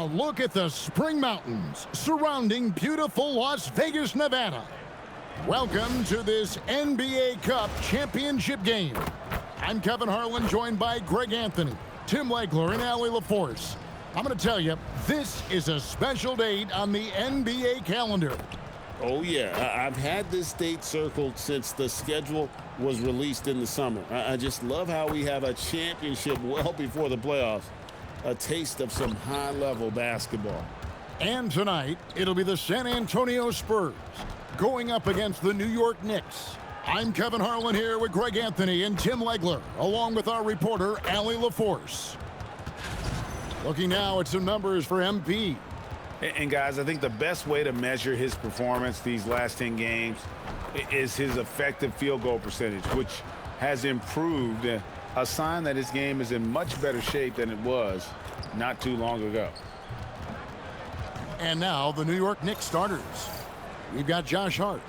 look at the Spring Mountains surrounding beautiful Las Vegas, Nevada. Welcome to this NBA Cup championship game. I'm Kevin Harlan, joined by Greg Anthony, Tim Legler, and Allie LaForce. I'm going to tell you, this is a special date on the NBA calendar. Oh, yeah. I've had this date circled since the schedule was released in the summer. I just love how we have a championship well before the playoffs. A taste of some high-level basketball. And tonight, it'll be the San Antonio Spurs going up against the New York Knicks. I'm Kevin Harlan here with Greg Anthony and Tim Legler, along with our reporter, Allie LaForce. Looking now at some numbers for MP. And guys, I think the best way to measure his performance these last 10 games is his effective field goal percentage, which has improved, a sign that his game is in much better shape than it was not too long ago. And now the New York Knicks starters. We've got Josh Hart.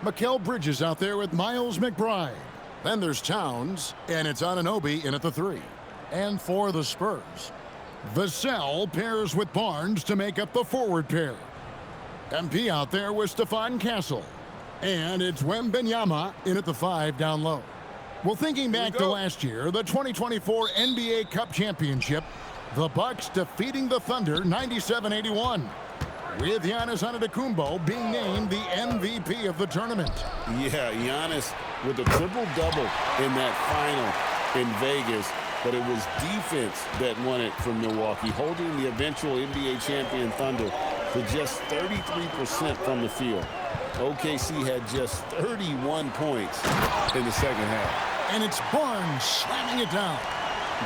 Mikal Bridges out there with Miles McBride. Then there's Towns, and it's Anunoby in at the 3. And for the Spurs, Vassell pairs with Barnes to make up the forward pair. MP out there with Stephon Castle. And it's Wembanyama in at the 5 down low. Well, thinking back to last year, the 2024 NBA Cup Championship, the Bucks defeating the Thunder 97-81. With Giannis Antetokounmpo being named the MVP of the tournament. Yeah, Giannis with a triple-double in that final in Vegas. But it was defense that won it from Milwaukee, holding the eventual NBA champion Thunder to just 33% from the field. OKC had just 31 points in the second half. And it's Barnes slamming it down.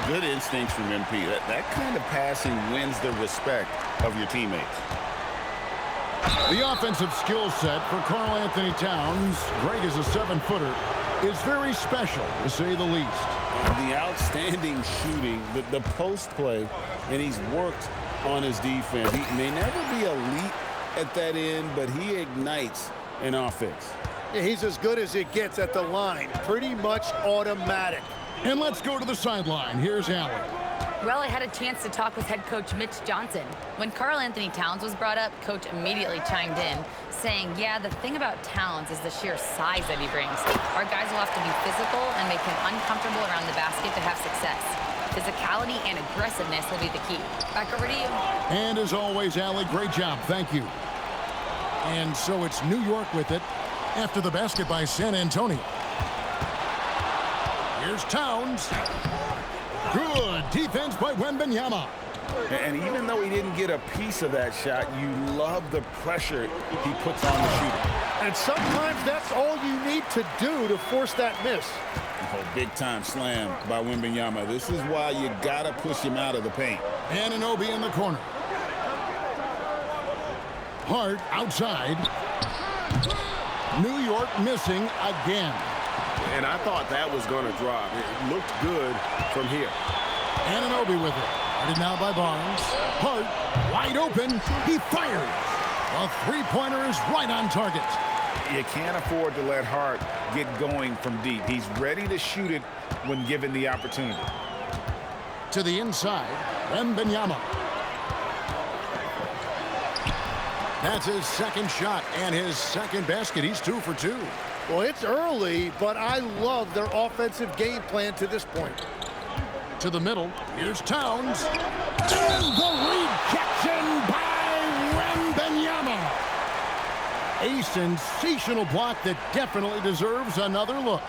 Good instincts from MP. That kind of passing wins the respect of your teammates. The offensive skill set for Karl Anthony Towns, Greg is a 7-footer, is very special, to say the least. The outstanding shooting, the post play, and he's worked on his defense. He may never be elite at that end, but he ignites an offense. Yeah, he's as good as it gets at the line. Pretty much automatic. And let's go to the sideline. Here's Allen. Well, I had a chance to talk with head coach Mitch Johnson. When Karl Anthony Towns was brought up, coach immediately chimed in, saying, yeah, the thing about Towns is the sheer size that he brings. Our guys will have to be physical and make him uncomfortable around the basket to have success. Physicality and aggressiveness will be the key. Back over to you. And as always, Allie, great job. Thank you. And so it's New York with it after the basket by San Antonio. Here's Towns. Good defense by Wembanyama. And even though he didn't get a piece of that shot, you love the pressure he puts on the shooter. And sometimes that's all you need to do to force that miss. Oh, big-time slam by Wembanyama. This is why you got to push him out of the paint. Anunoby in the corner. Hart outside. New York missing again. And I thought that was going to drop. It looked good from here. Anunoby with it. Guarded now by Barnes. Hart wide open. He fires. A three-pointer is right on target. You can't afford to let Hart get going from deep. He's ready to shoot it when given the opportunity. To the inside, Wembanyama. That's his second shot and his second basket. He's 2 for 2. Well, it's early, but I love their offensive game plan to this point. To the middle, here's Towns. And the rejection by Wembanyama. A sensational block that definitely deserves another look.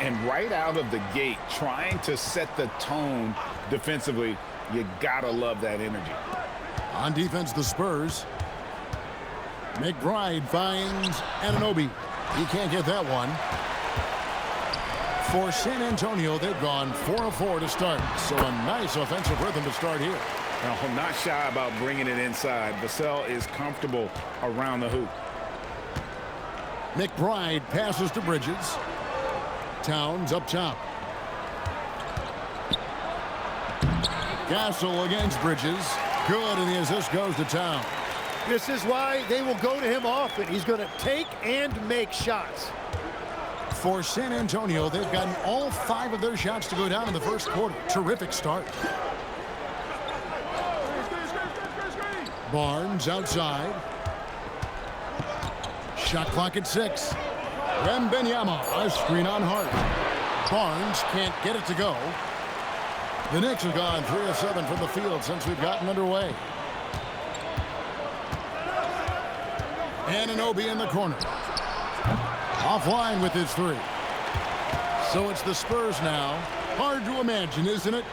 And right out of the gate, trying to set the tone defensively, you gotta love that energy. On defense, the Spurs. McBride finds Anunoby. He can't get that one. For San Antonio, they've gone 4 of 4 to start. So a nice offensive rhythm to start here. Now, I'm not shy about bringing it inside. Vassell is comfortable around the hoop. McBride passes to Bridges. Towns up top. Castle against Bridges. Good, and the assist goes to Towns. This is why they will go to him often. He's going to take and make shots. For San Antonio, they've gotten all 5 of their shots to go down in the first quarter. Terrific start. Barnes outside. Shot clock at 6. Wembanyama, a screen on Hart. Barnes can't get it to go. The Knicks have gone 3 of 7 from the field since we've gotten underway. Anunoby in the corner. Offline with his 3. So it's the Spurs now. Hard to imagine, isn't it?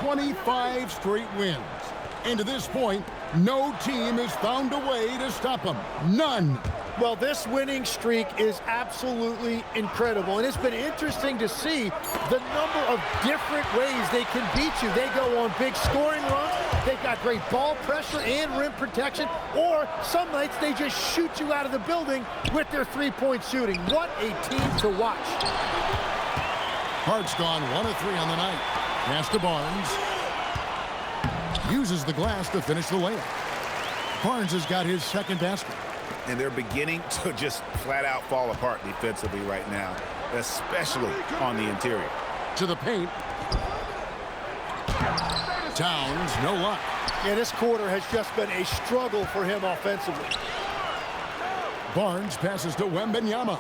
25 straight wins. And to this point, no team has found a way to stop them. None. Well, this winning streak is absolutely incredible, and it's been interesting to see the number of different ways they can beat you. They go on big scoring runs, they've got great ball pressure and rim protection, or some nights they just shoot you out of the building with their three-point shooting. What a team to watch. Hart's gone 1 of 3 on the night. Pass to Barnes. Uses the glass to finish the layup. Barnes has got his second basket. And they're beginning to just flat out fall apart defensively right now, especially on the interior. To the paint. Towns, no luck. Yeah, this quarter has just been a struggle for him offensively. Barnes passes to Wembanyama.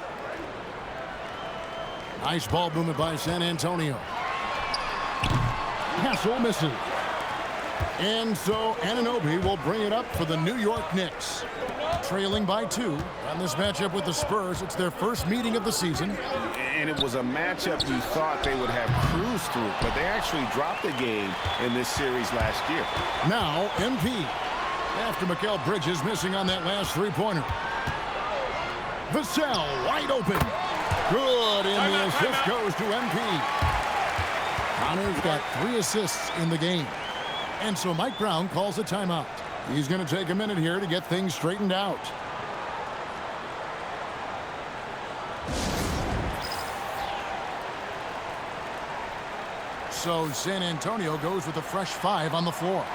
Nice ball movement by San Antonio. Hassel misses. And so Anunoby will bring it up for the New York Knicks. Trailing by 2 on this matchup with the Spurs. It's their first meeting of the season. And it was a matchup you thought they would have cruised through, but they actually dropped the game in this series last year. Now MP. After Mikal Bridges missing on that last three-pointer. Vassell wide open. Good, and the assist goes to MP. Connor's got 3 assists in the game. And so Mike Brown calls a timeout. He's going to take a minute here to get things straightened out. So San Antonio goes with a fresh 5 on the floor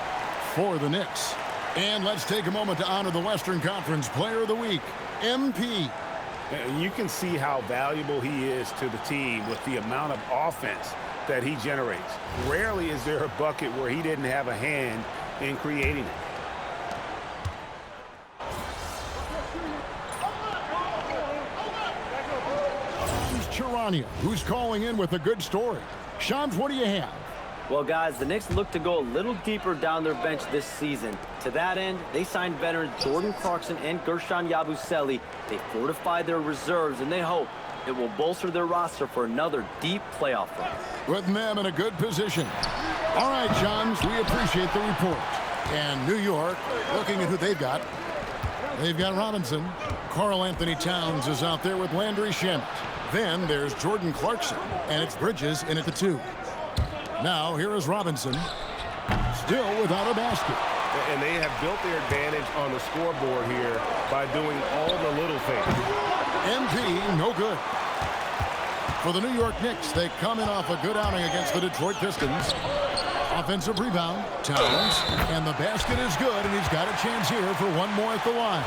for the Knicks. And let's take a moment to honor the Western Conference Player of the Week, MP. You can see how valuable he is to the team with the amount of offense that he generates. Rarely is there a bucket where he didn't have a hand in creating it. Charania, who's calling in with a good story. Shams, what do you have? Well, guys, the Knicks look to go a little deeper down their bench this season. To that end, they signed veterans Jordan Clarkson and Gershon Yabusele. They fortified their reserves, and they hope it will bolster their roster for another deep playoff run. Putting them in a good position. All right, Shams, we appreciate the report. And New York, looking at who they've got. They've got Robinson. Karl Anthony Towns is out there with Landry Shamet. Then there's Jordan Clarkson, and it's Bridges in at the 2. Now, here is Robinson, still without a basket. And they have built their advantage on the scoreboard here by doing all the little things. MP, no good. For the New York Knicks, they come in off a good outing against the Detroit Pistons. Offensive rebound, Towns, and the basket is good, and he's got a chance here for one more at the line.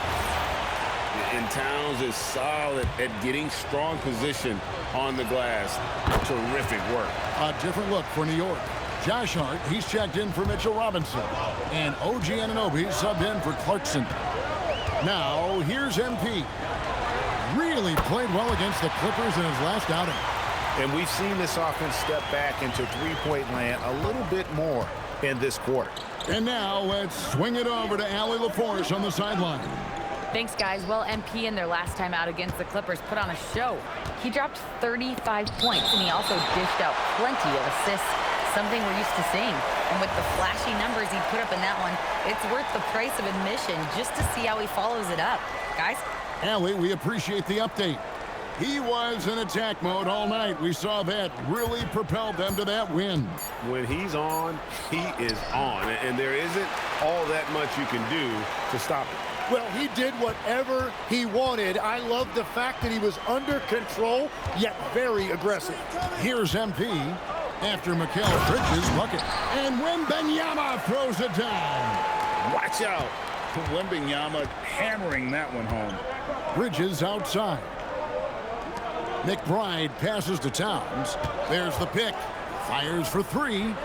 And Towns is solid at getting strong position on the glass. Terrific work. A different look for New York. Josh Hart, he's checked in for Mitchell Robinson. And OG Anunoby subbed in for Clarkson. Now, here's MP. Really played well against the Clippers in his last outing. And we've seen this offense step back into three-point land a little bit more in this quarter. And now, let's swing it over to Allie LaForce on the sideline. Thanks, guys. Well, MP in their last time out against the Clippers put on a show. He dropped 35 points, and he also dished out plenty of assists, something we're used to seeing. And with the flashy numbers he put up in that one, it's worth the price of admission just to see how he follows it up. Guys? Allie, we appreciate the update. He was in attack mode all night. We saw that really propelled them to that win. When he's on, he is on. And there isn't all that much you can do to stop him. Well, he did whatever he wanted. I love the fact that he was under control, yet very aggressive. Here's MP after Mikal Bridges' bucket. And Wembanyama throws it down. Watch out. Wembanyama hammering that one home. Bridges outside. McBride passes to Towns. There's the pick. Fires for 3.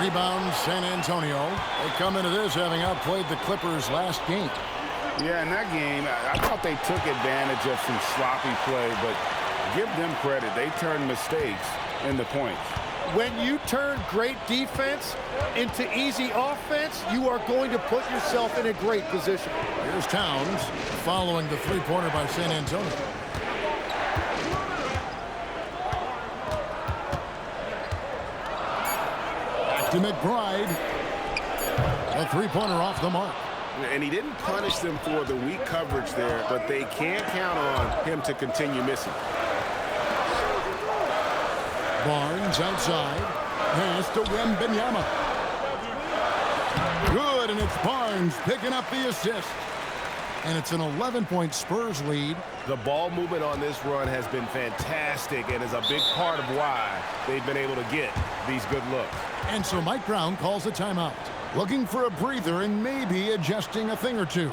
Rebound, San Antonio. They come into this having outplayed the Clippers last game. Yeah, in that game, I thought they took advantage of some sloppy play, but give them credit. They turned mistakes into points. When you turn great defense into easy offense, you are going to put yourself in a great position. Here's Towns following the three-pointer by San Antonio. Back to McBride. A three-pointer off the mark. And he didn't punish them for the weak coverage there, but they can't count on him to continue missing. Barnes outside. Pass to Wembanyama. Good, and it's Barnes picking up the assist. And it's an 11-point Spurs lead. The ball movement on this run has been fantastic and is a big part of why they've been able to get these good looks. And so Mike Brown calls a timeout, looking for a breather and maybe adjusting a thing or two.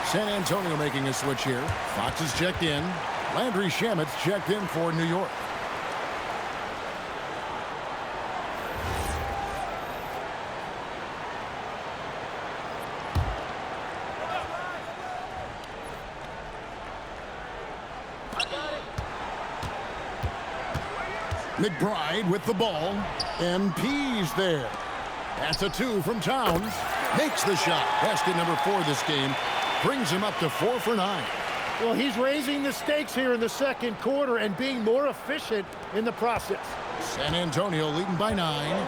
San Antonio making a switch here. Fox is checked in. Landry Shamet's checked in for New York. McBride with the ball. MP's there. That's a two from Towns. Makes the shot. Basket number 4 this game. Brings him up to 4 for 9. Well, he's raising the stakes here in the second quarter and being more efficient in the process. San Antonio leading by 9.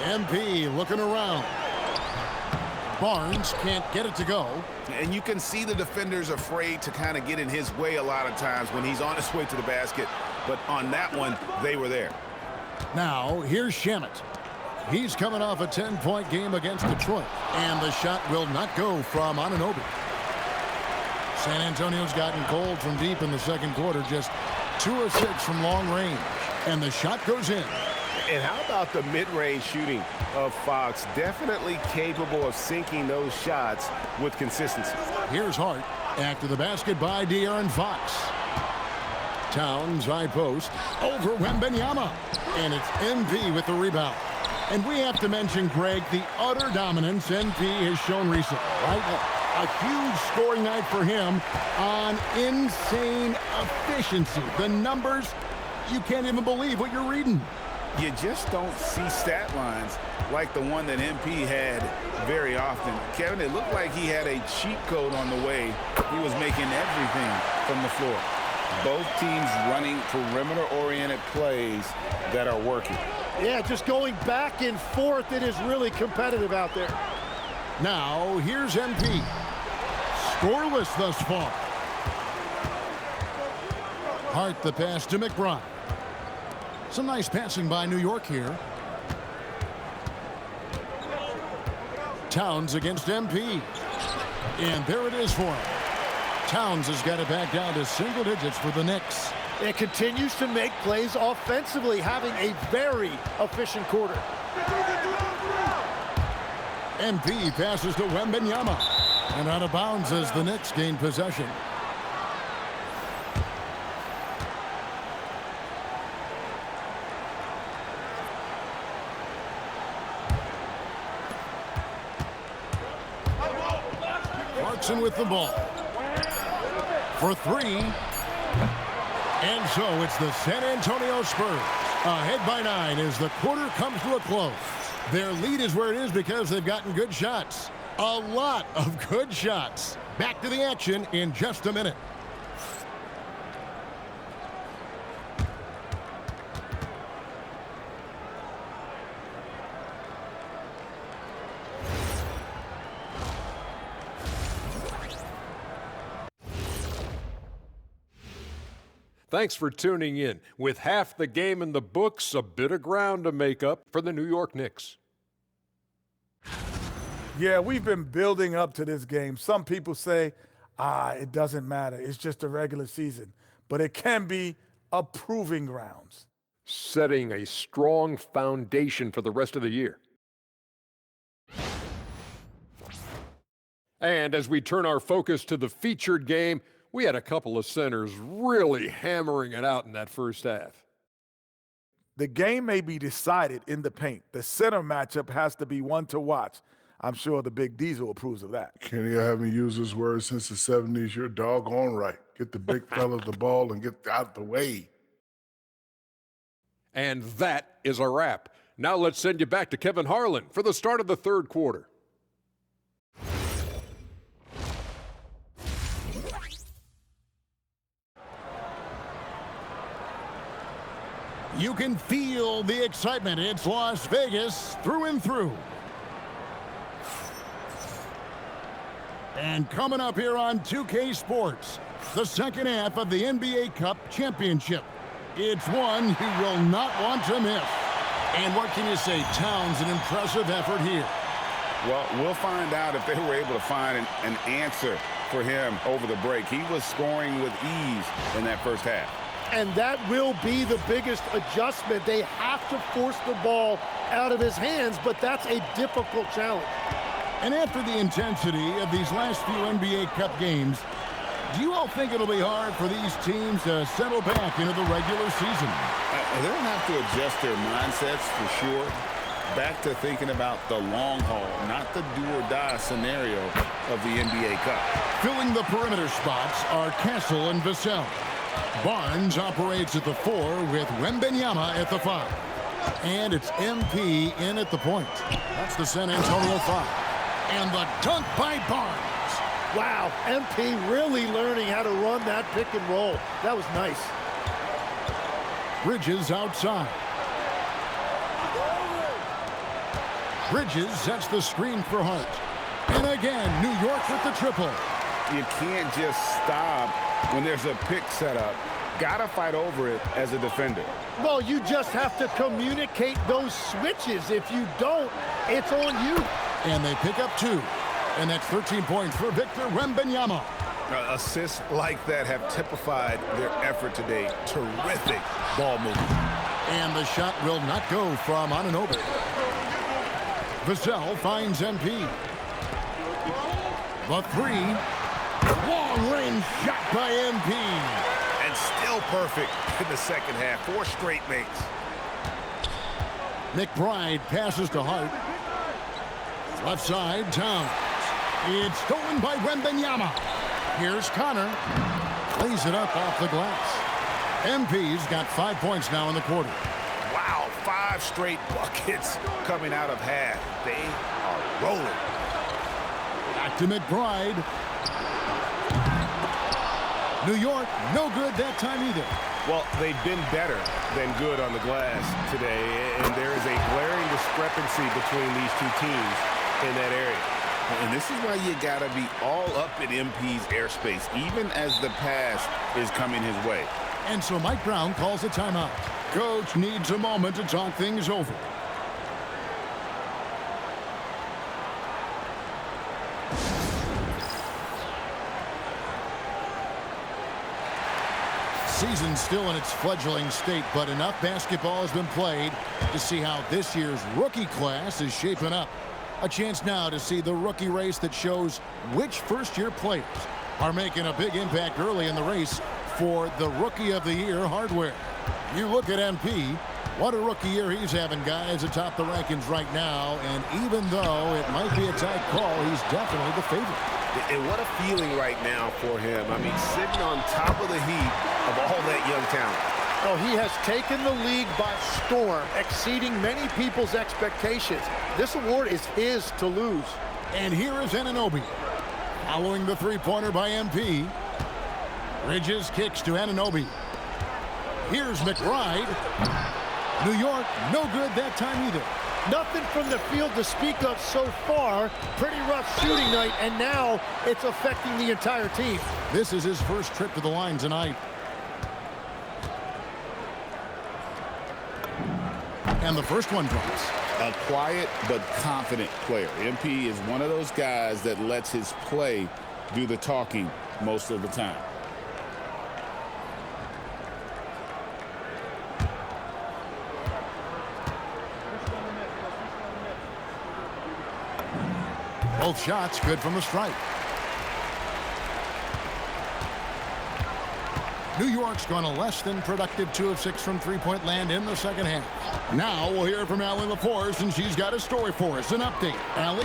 MP looking around. Barnes can't get it to go. And you can see the defenders afraid to kind of get in his way a lot of times when he's on his way to the basket. But on that one, they were there. Now, here's Shamet. He's coming off a 10-point game against Detroit. And the shot will not go from Anunoby. San Antonio's gotten cold from deep in the second quarter. Just 2 of 6 from long range. And the shot goes in. And how about the mid-range shooting of Fox? Definitely capable of sinking those shots with consistency. Here's Hart. After the basket by De'Aaron Fox. Towns high post over Wembanyama. And it's MP with the rebound. And we have to mention, Greg, the utter dominance MP has shown recently, right? A huge scoring night for him on insane efficiency. The numbers, you can't even believe what you're reading. You just don't see stat lines like the one that MP had very often. Kevin, it looked like he had a cheat code on the way. He was making everything from the floor. Both teams running perimeter-oriented plays that are working. Yeah, just going back and forth. It is really competitive out there. Now, here's MP. Scoreless thus far. Hart the pass to McBride. Some nice passing by New York here. Towns against MP. And there it is for him. Towns has got it back down to single digits for the Knicks. It continues to make plays offensively, having a very efficient quarter. MP passes to Wembanyama. And out of bounds as the Knicks gain possession. Clarkson with the ball. For 3. And so it's the San Antonio Spurs ahead by 9 as the quarter comes to a close. Their lead is where it is because they've gotten good shots. A lot of good shots. Back to the action in just a minute. Thanks for tuning in. With half the game in the books, a bit of ground to make up for the New York Knicks. Yeah, we've been building up to this game. Some people say, it doesn't matter. It's just a regular season. But it can be a proving grounds. setting a strong foundation for the rest of the year. And as we turn our focus to the featured game, we had a couple of centers really hammering it out in that first half. The game may be decided in the paint. The center matchup has to be one to watch. I'm sure the Big Diesel approves of that. Kenny, I haven't used this word since the 70s. You're doggone right. Get the big fella the ball and get out the way. And that is a wrap. Now let's send you back to Kevin Harlan for the start of the third quarter. You can feel the excitement. It's Las Vegas through and through. And coming up here on 2K Sports, the second half of the NBA Cup Championship. It's one you will not want to miss. And what can you say? Towns, an impressive effort here. Well, we'll find out if they were able to find an answer for him over the break. He was scoring with ease in that first half. And that will be the biggest adjustment. They have to force the ball out of his hands, but that's a difficult challenge. And after the intensity of these last few NBA Cup games, do you all think it'll be hard for these teams to settle back into the regular season? They'll have to adjust their mindsets for sure. Back to thinking about the long haul, not the do-or-die scenario of the NBA Cup. Filling the perimeter spots are Castle and Vassell. Barnes operates at the 4 with Wembanyama at the 5. And it's MP in at the point. That's the San Antonio 5. And the dunk by Barnes. Wow, MP really learning how to run that pick and roll. That was nice. Bridges outside. Bridges sets the screen for Hart. And again, New York with the triple. You can't just stop when there's a pick set up. Gotta fight over it as a defender. Well, you just have to communicate those switches. If you don't, it's on you. And they pick up 2. And that's 13 points for Victor Wembanyama. Assists like that have typified their effort today. Terrific ball movement. And the shot will not go from Anunoby. Vassell finds MP. The 3. Long-range shot by MP. And still perfect in the second half. 4 straight makes. McBride passes to Hart. Left side, Towns. It's stolen by Wembanyama. Here's Connor. Plays it up off the glass. MP's got 5 points now in the quarter. Wow, 5 straight buckets coming out of half. They are rolling. Back to McBride. New York, no good that time either. Well, they've been better than good on the glass today, and there is a glaring discrepancy between these two teams in that area. And this is why you got to be all up in MP's airspace, even as the pass is coming his way. And so Mike Brown calls a timeout. Coach needs a moment to talk things over. Season's still in its fledgling state, but enough basketball has been played to see how this year's rookie class is shaping up. A chance now to see the rookie race that shows which first-year players are making a big impact early in the race for the Rookie of the Year hardware. You look at MP, what a rookie year he's having, guys, atop the rankings right now, and even though it might be a tight call, he's definitely the favorite. And what a feeling right now for him. I mean, sitting on top of the heap of all that young talent. Oh, he has taken the league by storm, exceeding many people's expectations. This award is his to lose. And here is Anunoby. Following the three-pointer by MP. Bridges kicks to Anunoby. Here's McBride. New York, no good that time either. Nothing from the field to speak of so far. Pretty rough shooting night, and now it's affecting the entire team. This is his first trip to the line tonight. And the first one drops. A quiet but confident player. MP is one of those guys that lets his play do the talking most of the time. Both shots good from the stripe. New York's gone a less than productive 2 of 6 from three-point land in the second half. Now we'll hear from Allie LaForce, and she's got a story for us. An update. Allie?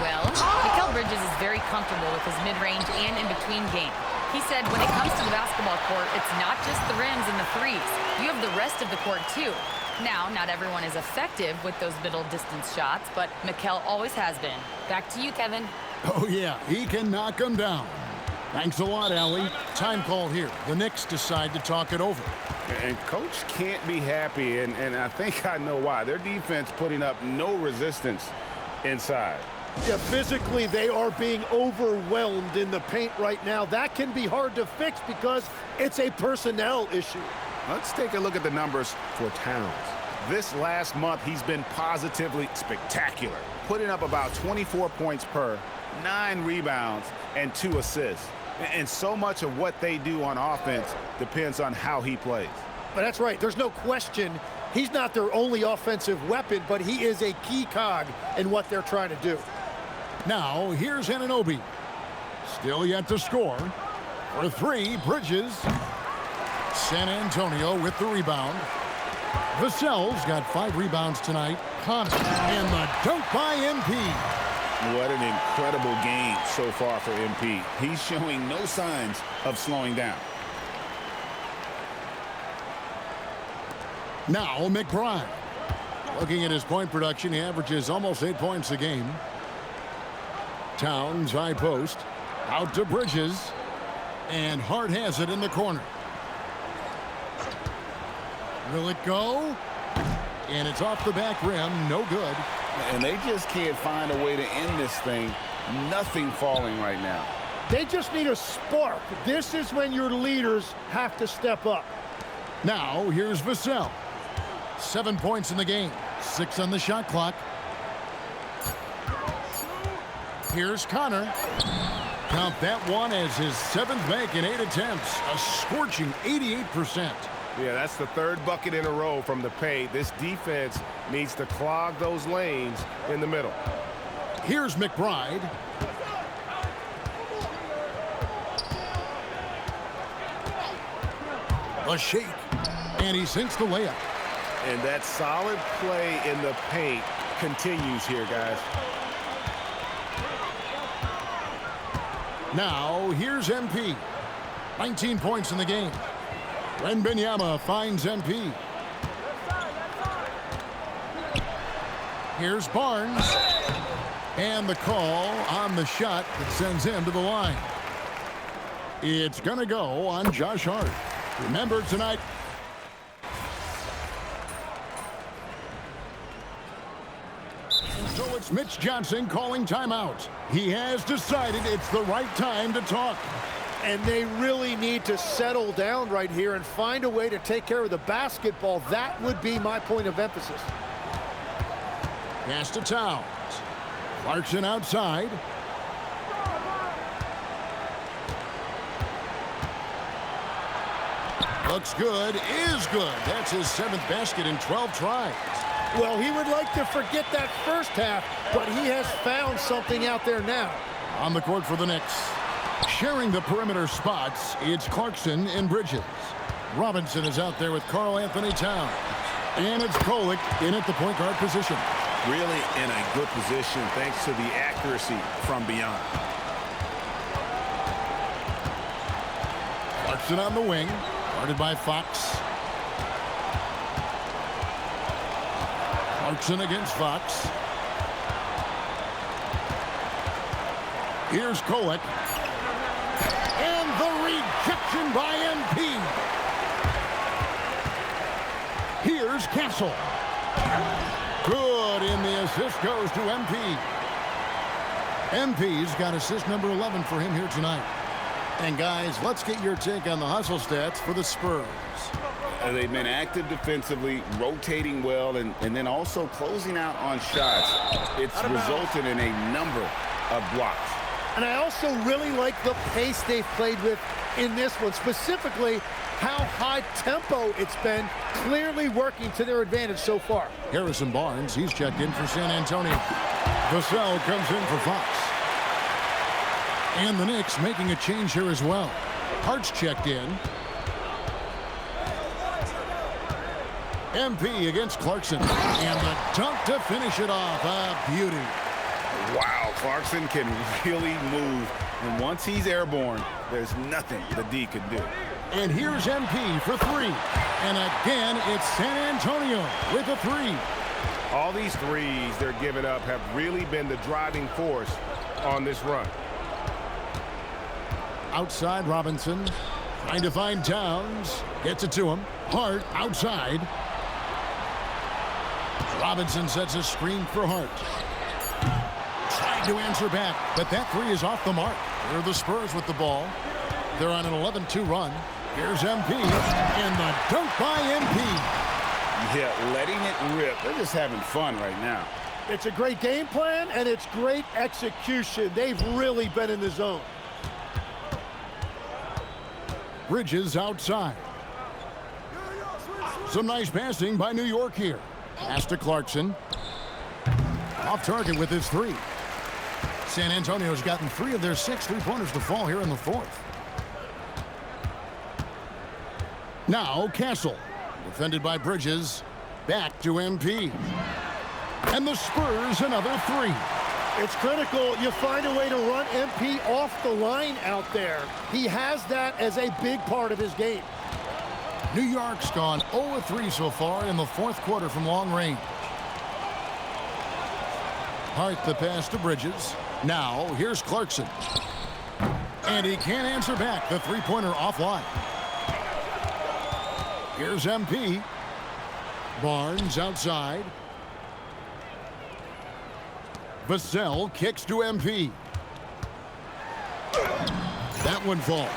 Well, Mikal Bridges is very comfortable with his mid-range and in-between game. He said when it comes to the basketball court, it's not just the rims and the threes. You have the rest of the court, too. Now, not everyone is effective with those middle-distance shots, but Mikal always has been. Back to you, Kevin. Oh, yeah, he can knock them down. Thanks a lot, Allie. Time call here. The Knicks decide to talk it over. And Coach can't be happy, and I think I know why. Their defense putting up no resistance inside. Yeah, physically, they are being overwhelmed in the paint right now. That can be hard to fix because it's a personnel issue. Let's take a look at the numbers for Towns. This last month, he's been positively spectacular, putting up about 24 points per, 9 rebounds, and 2 assists. And so much of what they do on offense depends on how he plays. But that's right. There's no question he's not their only offensive weapon, but he is a key cog in what they're trying to do. Now, here's Anunoby. Still yet to score. For 3, Bridges. San Antonio with the rebound. Vassell's got 5 rebounds tonight. Connor, and the dunk by MP. What an incredible game so far for MP. He's showing no signs of slowing down. Now McBride. Looking at his point production, he averages almost 8 points a game. Towns, high post. Out to Bridges. And Hart has it in the corner. Will it go? And it's off the back rim. No good. And they just can't find a way to end this thing. Nothing falling right now. They just need a spark. This is when your leaders have to step up. Now, here's Vassell. 7 points in the game. 6 on the shot clock. Here's Connor. Count that one as his 7th make in 8 attempts. A scorching 88%. Yeah, that's the 3rd bucket in a row from the paint. This defense needs to clog those lanes in the middle. Here's McBride. A shake. And he sinks the layup. And that solid play in the paint continues here, guys. Now, here's MP. 19 points in the game. Wembanyama finds MP. Here's Barnes. And the call on the shot that sends him to the line. It's going to go on Josh Hart. Remember tonight. So it's Mitch Johnson calling timeout. He has decided it's the right time to talk. And they really need to settle down right here and find a way to take care of the basketball. That would be my point of emphasis. Pass to Towns. Clarkson outside. Looks good, is good. That's his 7th basket in 12 tries. Well, he would like to forget that first half, but he has found something out there now. On the court for the Knicks. Sharing the perimeter spots, it's Clarkson and Bridges. Robinson is out there with Karl-Anthony Towns. And it's Kolek in at the point guard position. Really in a good position thanks to the accuracy from beyond. Clarkson on the wing, guarded by Fox. Clarkson against Fox. Here's Kolek. And the rejection by MP. Here's Castle. Good, and the assist goes to MP. MP's got assist number 11 for him here tonight. And guys, let's get your take on the hustle stats for the Spurs. They've been active defensively, rotating well, and then also closing out on shots. It's resulted in a number of blocks. And I also really like the pace they've played with in this one, specifically how high tempo it's been, clearly working to their advantage so far. Harrison Barnes, he's checked in for San Antonio. Vassell comes in for Fox. And the Knicks making a change here as well. Hart's checked in. MP against Clarkson. And the dunk to finish it off. A beauty. Wow, Clarkson can really move. And once he's airborne, there's nothing the D can do. And here's MP for three. And again, it's San Antonio with a three. All these threes they're giving up have really been the driving force on this run. Outside Robinson, trying to find Towns. Gets it to him. Hart outside. Robinson sets a screen for Hart. Trying to answer back, but that three is off the mark. Here are the Spurs with the ball. They're on an 11-2 run. Here's MP, and the dunk by MP. Yeah, letting it rip. They're just having fun right now. It's a great game plan, and it's great execution. They've really been in the zone. Bridges outside. Some nice passing by New York here. Pass to Clarkson. Off target with his three. San Antonio's gotten 3 of their 6 three-pointers to fall here in the fourth. Now Castle. Defended by Bridges. Back to MP. And the Spurs another three. It's critical you find a way to run MP off the line out there. He has that as a big part of his game. New York's gone 0-3 so far in the fourth quarter from long range. Hart the pass to Bridges. Now here's Clarkson. And he can't answer back. The three-pointer offline. Here's MP. Barnes outside. Vassell kicks to MP. That one falls.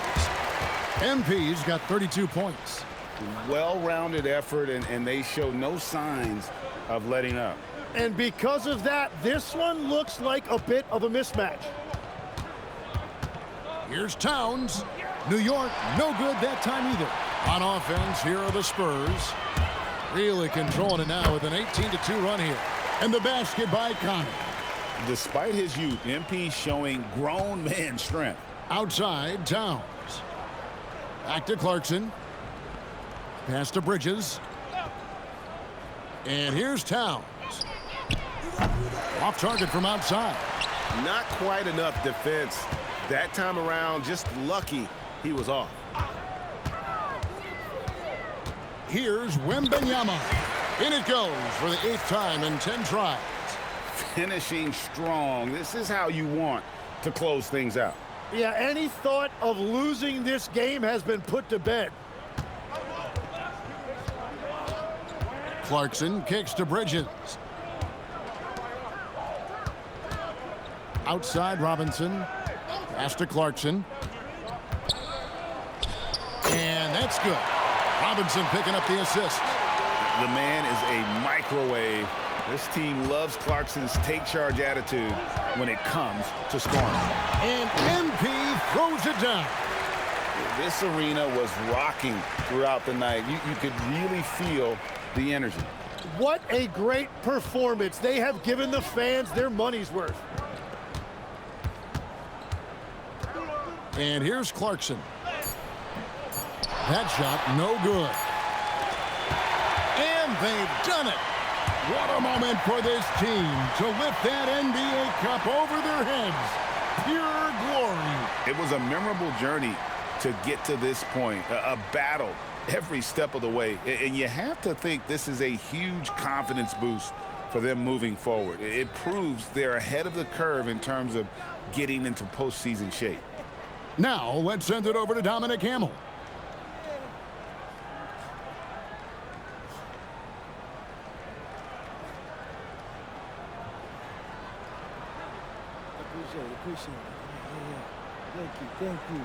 MP's got 32 points. Well-rounded effort, and they show no signs of letting up. And because of that, this one looks like a bit of a mismatch. Here's Towns. New York, no good that time either. On offense, here are the Spurs. Really controlling it now with an 18-2 run here. And the basket by Conley. Despite his youth, MP showing grown man strength. Outside, Towns. Back to Clarkson. Pass to Bridges. And here's Towns. Off target from outside. Not quite enough defense. That time around, just lucky he was off. Here's Wembanyama. In it goes for the 8th time in 10 tries. Finishing strong. This is how you want to close things out. Yeah, any thought of losing this game has been put to bed. Clarkson kicks to Bridges. Outside Robinson. Pass to Clarkson. And that's good. Robinson picking up the assist. The man is a microwave. This team loves Clarkson's take-charge attitude when it comes to scoring. And MP throws it down. This arena was rocking throughout the night. You could really feel the energy. What a great performance. They have given the fans their money's worth. And here's Clarkson. That shot, no good. And they've done it. What a moment for this team to lift that NBA Cup over their heads. Pure glory. It was a memorable journey to get to this point, a battle every step of the way. And you have to think this is a huge confidence boost for them moving forward. It proves they're ahead of the curve in terms of getting into postseason shape. Now let's send it over to Dominic Hamill. Appreciate it. Yeah. Thank you.